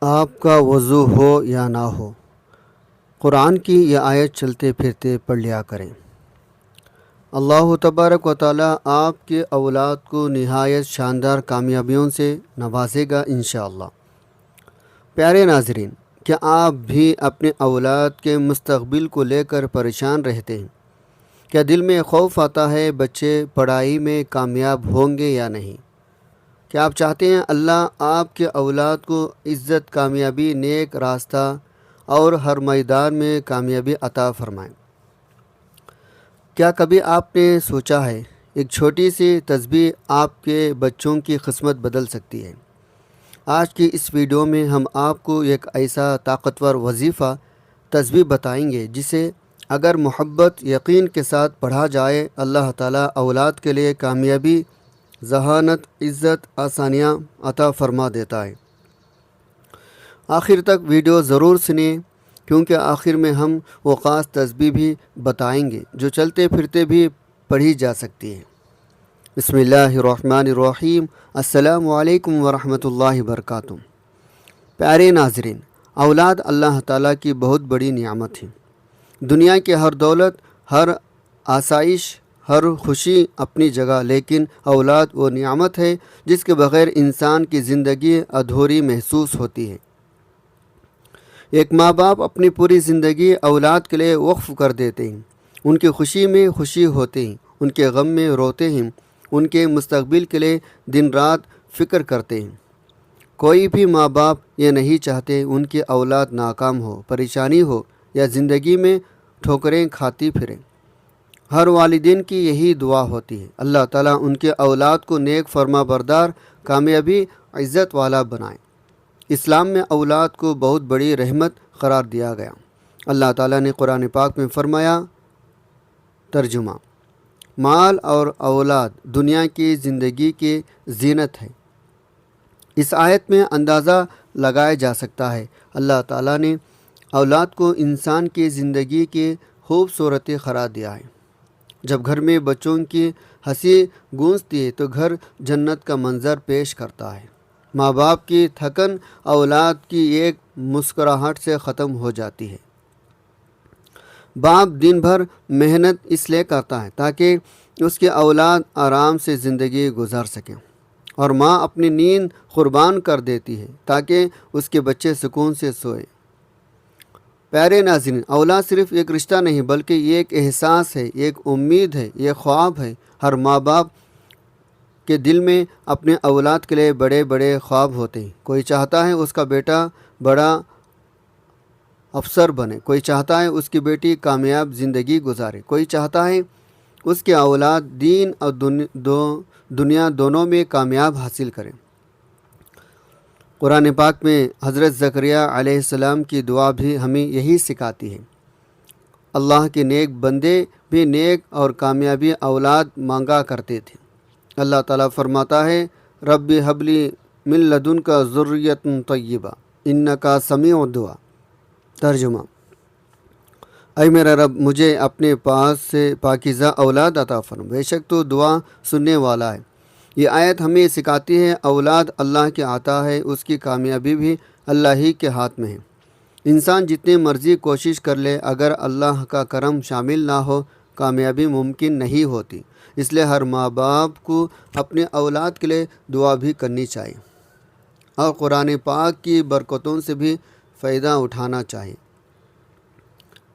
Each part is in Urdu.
آپ کا وضو ہو یا نہ ہو، قرآن کی یہ آیت چلتے پھرتے پڑھ لیا کریں۔ اللہ تبارک و تعالیٰ آپ کے اولاد کو نہایت شاندار کامیابیوں سے نوازے گا انشاءاللہ۔ پیارے ناظرین، کیا آپ بھی اپنے اولاد کے مستقبل کو لے کر پریشان رہتے ہیں؟ کیا دل میں خوف آتا ہے بچے پڑھائی میں کامیاب ہوں گے یا نہیں؟ کیا آپ چاہتے ہیں اللہ آپ کے اولاد کو عزت، کامیابی، نیک راستہ اور ہر میدان میں کامیابی عطا فرمائیں؟ کیا کبھی آپ نے سوچا ہے ایک چھوٹی سی تسبیح آپ کے بچوں کی قسمت بدل سکتی ہے؟ آج کی اس ویڈیو میں ہم آپ کو ایک ایسا طاقتور وظیفہ تسبیح بتائیں گے جسے اگر محبت، یقین کے ساتھ پڑھا جائے اللہ تعالیٰ اولاد کے لیے کامیابی، ذہانت، عزت، آسانیاں عطا فرما دیتا ہے۔ آخر تک ویڈیو ضرور سنیں، کیونکہ آخر میں ہم وہ خاص تسبیح بھی بتائیں گے جو چلتے پھرتے بھی پڑھی جا سکتی ہے۔ بسم اللہ الرحمن الرحیم۔ السلام علیکم ورحمۃ اللہ وبرکاتہ۔ پیارے ناظرین، اولاد اللہ تعالیٰ کی بہت بڑی نعمت ہے۔ دنیا کی ہر دولت، ہر آسائش، ہر خوشی اپنی جگہ، لیکن اولاد وہ نعمت ہے جس کے بغیر انسان کی زندگی ادھوری محسوس ہوتی ہے۔ ایک ماں باپ اپنی پوری زندگی اولاد کے لیے وقف کر دیتے ہیں۔ ان کی خوشی میں خوشی ہوتے ہیں، ان کے غم میں روتے ہیں، ان کے مستقبل کے لیے دن رات فکر کرتے ہیں۔ کوئی بھی ماں باپ یہ نہیں چاہتے ان کی اولاد ناکام ہو، پریشانی ہو یا زندگی میں ٹھوکریں کھاتی پھریں۔ ہر والدین کی یہی دعا ہوتی ہے، اللہ تعالیٰ ان کے اولاد کو نیک، فرما بردار، کامیابی، عزت والا بنائے۔ اسلام میں اولاد کو بہت بڑی رحمت قرار دیا گیا۔ اللہ تعالیٰ نے قرآن پاک میں فرمایا، ترجمہ: مال اور اولاد دنیا کی زندگی کی زینت ہے۔ اس آیت میں اندازہ لگایا جا سکتا ہے اللہ تعالیٰ نے اولاد کو انسان کی زندگی کی خوبصورتی قرار دیا ہے۔ جب گھر میں بچوں کی ہنسی گونجتی ہے تو گھر جنت کا منظر پیش کرتا ہے۔ ماں باپ کی تھکن اولاد کی ایک مسکراہٹ سے ختم ہو جاتی ہے۔ باپ دن بھر محنت اس لیے کرتا ہے تاکہ اس کی اولاد آرام سے زندگی گزار سکیں، اور ماں اپنی نیند قربان کر دیتی ہے تاکہ اس کے بچے سکون سے سوئیں۔ پیارے ناظرین، اولاد صرف ایک رشتہ نہیں بلکہ یہ ایک احساس ہے، ایک امید ہے، یہ خواب ہے۔ ہر ماں باپ کے دل میں اپنے اولاد کے لیے بڑے بڑے خواب ہوتے ہیں۔ کوئی چاہتا ہے اس کا بیٹا بڑا افسر بنے، کوئی چاہتا ہے اس کی بیٹی کامیاب زندگی گزارے، کوئی چاہتا ہے اس کی اولاد دین اور دنیا دونوں میں کامیاب حاصل کرے۔ قرآن پاک میں حضرت زکریا علیہ السلام کی دعا بھی ہمیں یہی سکھاتی ہے۔ اللہ کے نیک بندے بھی نیک اور کامیابی اولاد مانگا کرتے تھے۔ اللہ تعالیٰ فرماتا ہے، رب ہب لی من لدنک ذریۃ طیبہ انک سمیع الدعا۔ ترجمہ: اے میرا رب، مجھے اپنے پاس سے پاکیزہ اولاد عطا فرما، بے شک تو دعا سننے والا ہے۔ یہ آیت ہمیں سکھاتی ہے اولاد اللہ کی عطا ہے، اس کی کامیابی بھی اللہ ہی کے ہاتھ میں ہے۔ انسان جتنی مرضی کوشش کر لے، اگر اللہ کا کرم شامل نہ ہو کامیابی ممکن نہیں ہوتی۔ اس لیے ہر ماں باپ کو اپنے اولاد کے لیے دعا بھی کرنی چاہیے اور قرآن پاک کی برکتوں سے بھی فائدہ اٹھانا چاہیے۔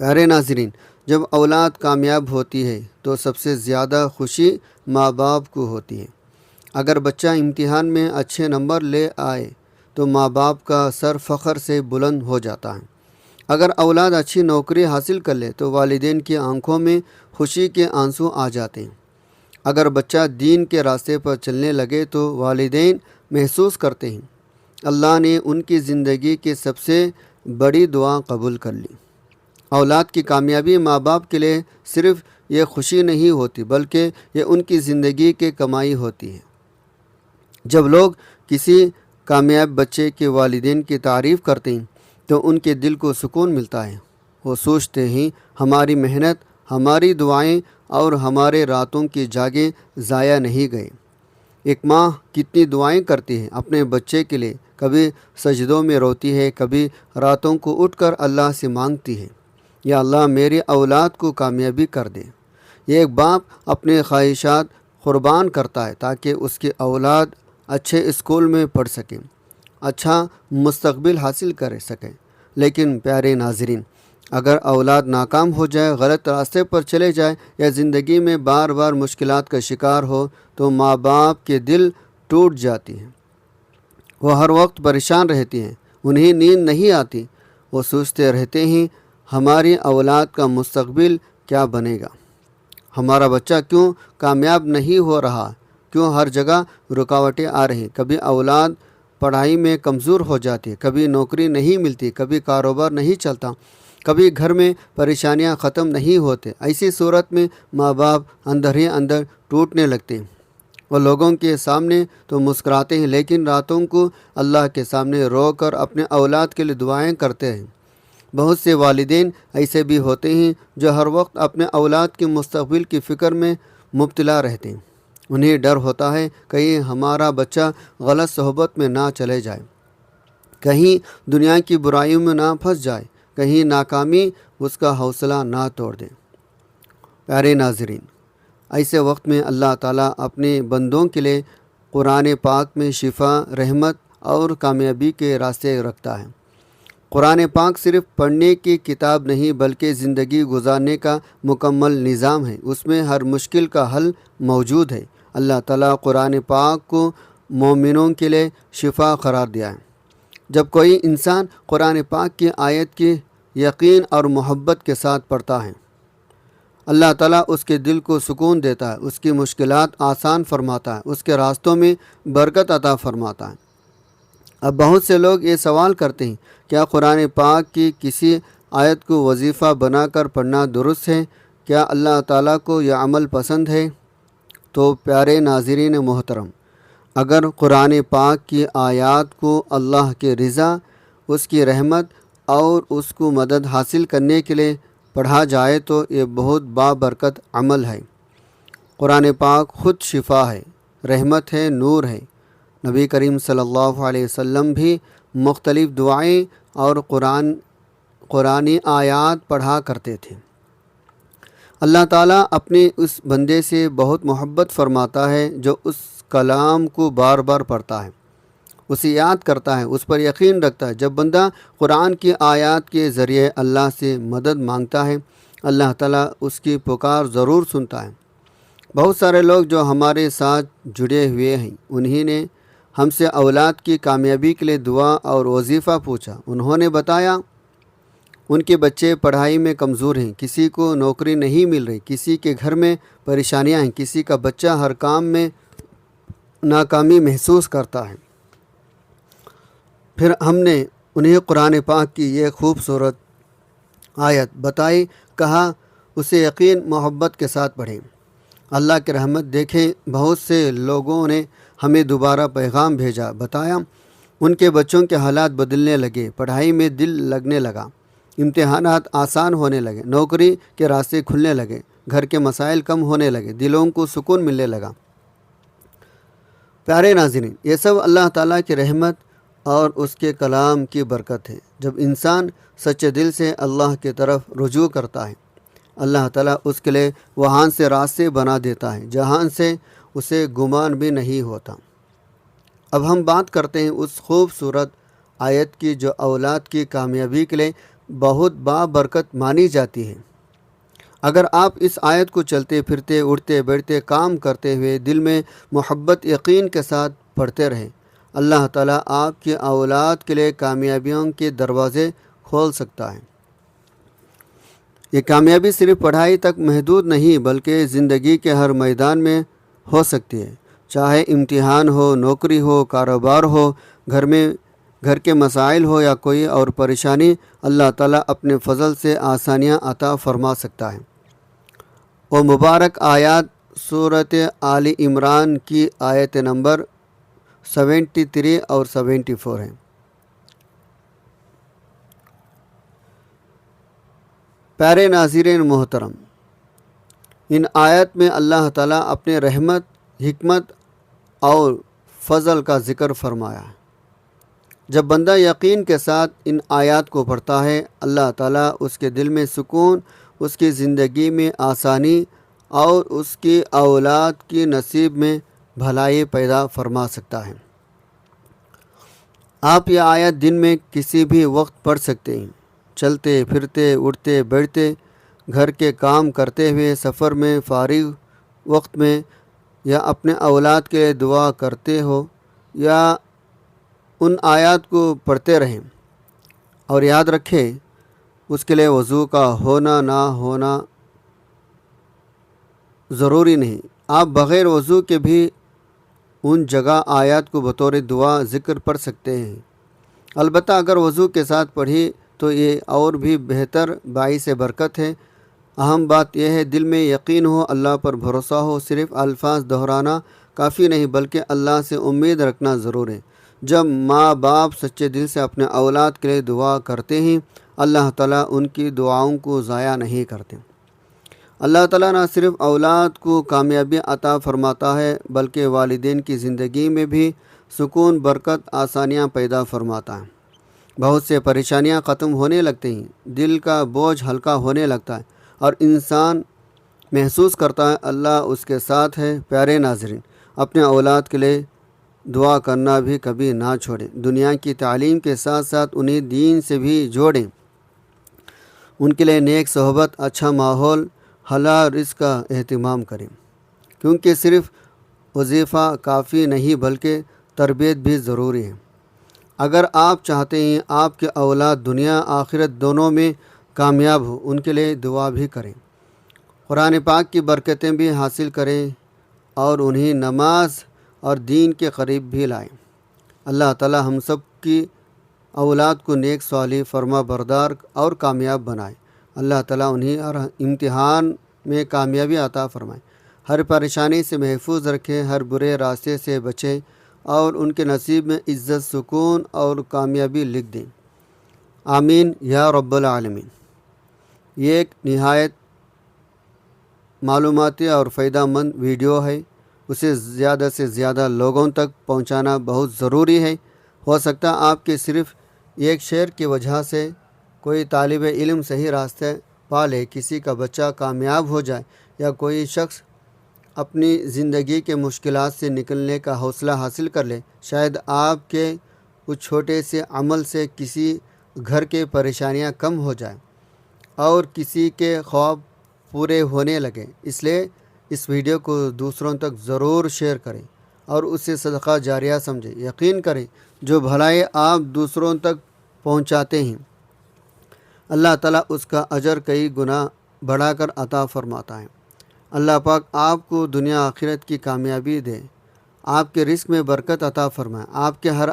پیارے ناظرین، جب اولاد کامیاب ہوتی ہے تو سب سے زیادہ خوشی ماں باپ کو ہوتی ہے۔ اگر بچہ امتحان میں اچھے نمبر لے آئے تو ماں باپ کا سر فخر سے بلند ہو جاتا ہے۔ اگر اولاد اچھی نوکری حاصل کر لے تو والدین کی آنکھوں میں خوشی کے آنسو آ جاتے ہیں۔ اگر بچہ دین کے راستے پر چلنے لگے تو والدین محسوس کرتے ہیں اللہ نے ان کی زندگی کی سب سے بڑی دعا قبول کر لی۔ اولاد کی کامیابی ماں باپ کے لیے صرف یہ خوشی نہیں ہوتی بلکہ یہ ان کی زندگی کی کمائی ہوتی ہے۔ جب لوگ کسی کامیاب بچے کے والدین کی تعریف کرتے ہیں تو ان کے دل کو سکون ملتا ہے۔ وہ سوچتے ہیں ہماری محنت، ہماری دعائیں اور ہمارے راتوں کی جاگیں ضائع نہیں گئے۔ ایک ماں کتنی دعائیں کرتی ہے اپنے بچے کے لیے، کبھی سجدوں میں روتی ہے، کبھی راتوں کو اٹھ کر اللہ سے مانگتی ہے، یا اللہ میری اولاد کو کامیابی کر دے۔ یہ ایک باپ اپنے خواہشات قربان کرتا ہے تاکہ اس کی اولاد اچھے اسکول میں پڑھ سکیں، اچھا مستقبل حاصل کر سکیں۔ لیکن پیارے ناظرین، اگر اولاد ناکام ہو جائے، غلط راستے پر چلے جائے یا زندگی میں بار بار مشکلات کا شکار ہو تو ماں باپ کے دل ٹوٹ جاتی ہیں۔ وہ ہر وقت پریشان رہتی ہیں، انہیں نیند نہیں آتی، وہ سوچتے رہتے ہیں ہماری اولاد کا مستقبل کیا بنے گا، ہمارا بچہ کیوں کامیاب نہیں ہو رہا، کیوں ہر جگہ رکاوٹیں آ رہی۔ کبھی اولاد پڑھائی میں کمزور ہو جاتی ہے، کبھی نوکری نہیں ملتی، کبھی کاروبار نہیں چلتا، کبھی گھر میں پریشانیاں ختم نہیں ہوتے۔ ایسی صورت میں ماں باپ اندر ہی اندر ٹوٹنے لگتے ہیں۔ وہ لوگوں کے سامنے تو مسکراتے ہیں لیکن راتوں کو اللہ کے سامنے رو کر اپنے اولاد کے لیے دعائیں کرتے ہیں۔ بہت سے والدین ایسے بھی ہوتے ہیں جو ہر وقت اپنے اولاد کے مستقبل کی فکر میں مبتلا رہتے ہیں۔ انہیں ڈر ہوتا ہے کہیں ہمارا بچہ غلط صحبت میں نہ چلے جائے، کہیں دنیا کی برائیوں میں نہ پھنس جائے، کہیں ناکامی اس کا حوصلہ نہ توڑ دے۔ پیارے ناظرین، ایسے وقت میں اللہ تعالیٰ اپنے بندوں کے لیے قرآن پاک میں شفا، رحمت اور کامیابی کے راستے رکھتا ہے۔ قرآن پاک صرف پڑھنے کی کتاب نہیں بلکہ زندگی گزارنے کا مکمل نظام ہے۔ اس میں ہر مشکل کا حل موجود ہے۔ اللہ تعالیٰ قرآن پاک کو مومنوں کے لیے شفا قرار دیا ہے۔ جب کوئی انسان قرآن پاک کی آیت کی یقین اور محبت کے ساتھ پڑھتا ہے، اللہ تعالیٰ اس کے دل کو سکون دیتا ہے، اس کی مشکلات آسان فرماتا ہے، اس کے راستوں میں برکت عطا فرماتا ہے۔ اب بہت سے لوگ یہ سوال کرتے ہیں، کیا قرآن پاک کی کسی آیت کو وظیفہ بنا کر پڑھنا درست ہے؟ کیا اللہ تعالیٰ کو یہ عمل پسند ہے؟ تو پیارے ناظرین محترم، اگر قرآن پاک کی آیات کو اللہ کے رضا، اس کی رحمت اور اس کو مدد حاصل کرنے کے لیے پڑھا جائے تو یہ بہت بابرکت عمل ہے۔ قرآن پاک خود شفا ہے، رحمت ہے، نور ہے۔ نبی کریم صلی اللہ علیہ وسلم بھی مختلف دعائیں اور قرآنی آیات پڑھا کرتے تھے۔ اللہ تعالیٰ اپنے اس بندے سے بہت محبت فرماتا ہے جو اس کلام کو بار بار پڑھتا ہے، اسے یاد کرتا ہے، اس پر یقین رکھتا ہے۔ جب بندہ قرآن کی آیات کے ذریعے اللہ سے مدد مانگتا ہے، اللہ تعالیٰ اس کی پکار ضرور سنتا ہے۔ بہت سارے لوگ جو ہمارے ساتھ جڑے ہوئے ہیں، انہی نے ہم سے اولاد کی کامیابی کے لیے دعا اور وظیفہ پوچھا۔ انہوں نے بتایا ان کے بچے پڑھائی میں کمزور ہیں، کسی کو نوکری نہیں مل رہی، کسی کے گھر میں پریشانیاں ہیں، کسی کا بچہ ہر کام میں ناکامی محسوس کرتا ہے۔ پھر ہم نے انہیں قرآن پاک کی یہ خوبصورت آیت بتائی، کہا اسے یقین محبت کے ساتھ پڑھیں، اللہ کی رحمت دیکھیں۔ بہت سے لوگوں نے ہمیں دوبارہ پیغام بھیجا، بتایا ان کے بچوں کے حالات بدلنے لگے، پڑھائی میں دل لگنے لگا، امتحانات آسان ہونے لگے، نوکری کے راستے کھلنے لگے، گھر کے مسائل کم ہونے لگے، دلوں کو سکون ملنے لگا۔ پیارے ناظرین، یہ سب اللہ تعالیٰ کی رحمت اور اس کے کلام کی برکت ہے۔ جب انسان سچے دل سے اللہ کی طرف رجوع کرتا ہے، اللہ تعالیٰ اس کے لیے وہاں سے راستے بنا دیتا ہے جہاں سے اسے گمان بھی نہیں ہوتا۔ اب ہم بات کرتے ہیں اس خوبصورت آیت کی جو اولاد کی کامیابی کے لیے بہت بابرکت مانی جاتی ہے۔ اگر آپ اس آیت کو چلتے پھرتے، اٹھتے بیٹھتے، کام کرتے ہوئے دل میں محبت یقین کے ساتھ پڑھتے رہیں، اللہ تعالیٰ آپ کی اولاد کے لیے کامیابیوں کے دروازے کھول سکتا ہے۔ یہ کامیابی صرف پڑھائی تک محدود نہیں بلکہ زندگی کے ہر میدان میں ہو سکتی ہے، چاہے امتحان ہو، نوکری ہو، کاروبار ہو، گھر کے مسائل ہو یا کوئی اور پریشانی، اللہ تعالیٰ اپنے فضل سے آسانیاں عطا فرما سکتا ہے۔ وہ مبارک آیات سورۃ آل عمران کی آیت نمبر 73 اور 74 ہیں۔ پیارے ناظرین محترم، ان آیت میں اللہ تعالیٰ اپنے رحمت، حکمت اور فضل کا ذکر فرمایا ہے۔ جب بندہ یقین کے ساتھ ان آیات کو پڑھتا ہے، اللہ تعالیٰ اس کے دل میں سکون، اس کی زندگی میں آسانی اور اس کی اولاد کی نصیب میں بھلائی پیدا فرما سکتا ہے۔ آپ یہ آیت دن میں کسی بھی وقت پڑھ سکتے ہیں، چلتے پھرتے، اٹھتے بیٹھتے، گھر کے کام کرتے ہوئے، سفر میں، فارغ وقت میں، یا اپنے اولاد کے لیے دعا کرتے ہو، یا ان آیات کو پڑھتے رہیں۔ اور یاد رکھیں، اس کے لیے وضو کا ہونا نہ ہونا ضروری نہیں، آپ بغیر وضو کے بھی ان جگہ آیات کو بطور دعا ذکر پڑھ سکتے ہیں۔ البتہ اگر وضو کے ساتھ پڑھی تو یہ اور بھی بہتر، باعث برکت ہے۔ اہم بات یہ ہے دل میں یقین ہو، اللہ پر بھروسہ ہو، صرف الفاظ دہرانا کافی نہیں بلکہ اللہ سے امید رکھنا ضرور ہے۔ جب ماں باپ سچے دل سے اپنے اولاد کے لیے دعا کرتے ہیں، اللہ تعالیٰ ان کی دعاؤں کو ضائع نہیں کرتے۔ اللہ تعالیٰ نہ صرف اولاد کو کامیابی عطا فرماتا ہے بلکہ والدین کی زندگی میں بھی سکون، برکت، آسانیاں پیدا فرماتا ہے۔ بہت سے پریشانیاں ختم ہونے لگتے ہیں، دل کا بوجھ ہلکا ہونے لگتا ہے اور انسان محسوس کرتا ہے اللہ اس کے ساتھ ہے۔ پیارے ناظرین، اپنے اولاد کے لیے دعا کرنا بھی کبھی نہ چھوڑیں۔ دنیا کی تعلیم کے ساتھ ساتھ انہیں دین سے بھی جوڑیں۔ ان کے لیے نیک صحبت، اچھا ماحول، حلال رزق کا اہتمام کریں، کیونکہ صرف وظیفہ کافی نہیں بلکہ تربیت بھی ضروری ہے۔ اگر آپ چاہتے ہیں آپ کے اولاد دنیا آخرت دونوں میں کامیاب ہو، ان کے لیے دعا بھی کریں، قرآن پاک کی برکتیں بھی حاصل کریں اور انہیں نماز اور دین کے قریب بھی لائیں۔ اللہ تعالی ہم سب کی اولاد کو نیک، صالح، فرما بردار اور کامیاب بنائے۔ اللہ تعالیٰ انہیں ہر امتحان میں کامیابی عطا فرمائے، ہر پریشانی سے محفوظ رکھے، ہر برے راستے سے بچے اور ان کے نصیب میں عزت، سکون اور کامیابی لکھ دیں۔ آمین یا رب العالمین۔ یہ ایک نہایت معلوماتی اور فائدہ مند ویڈیو ہے، اسے زیادہ سے زیادہ لوگوں تک پہنچانا بہت ضروری ہے۔ ہو سکتا ہے آپ کے صرف ایک شیئر کی وجہ سے کوئی طالب علم صحیح راستے پا لے، کسی کا بچہ کامیاب ہو جائے، یا کوئی شخص اپنی زندگی کے مشکلات سے نکلنے کا حوصلہ حاصل کر لے۔ شاید آپ کے کچھ چھوٹے سے عمل سے کسی گھر کے پریشانیاں کم ہو جائیں اور کسی کے خواب پورے ہونے لگے۔ اس لیے اس ویڈیو کو دوسروں تک ضرور شیئر کریں اور اسے صدقہ جاریہ سمجھیں۔ یقین کریں جو بھلائی آپ دوسروں تک پہنچاتے ہیں، اللہ تعالیٰ اس کا اجر کئی گنا بڑھا کر عطا فرماتا ہے۔ اللہ پاک آپ کو دنیا آخرت کی کامیابی دے، آپ کے رزق میں برکت عطا فرمائے، آپ کے ہر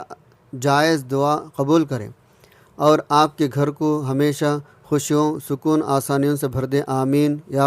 جائز دعا قبول کرے اور آپ کے گھر کو ہمیشہ خوشیوں، سکون، آسانیوں سے بھر دے۔ آمین یا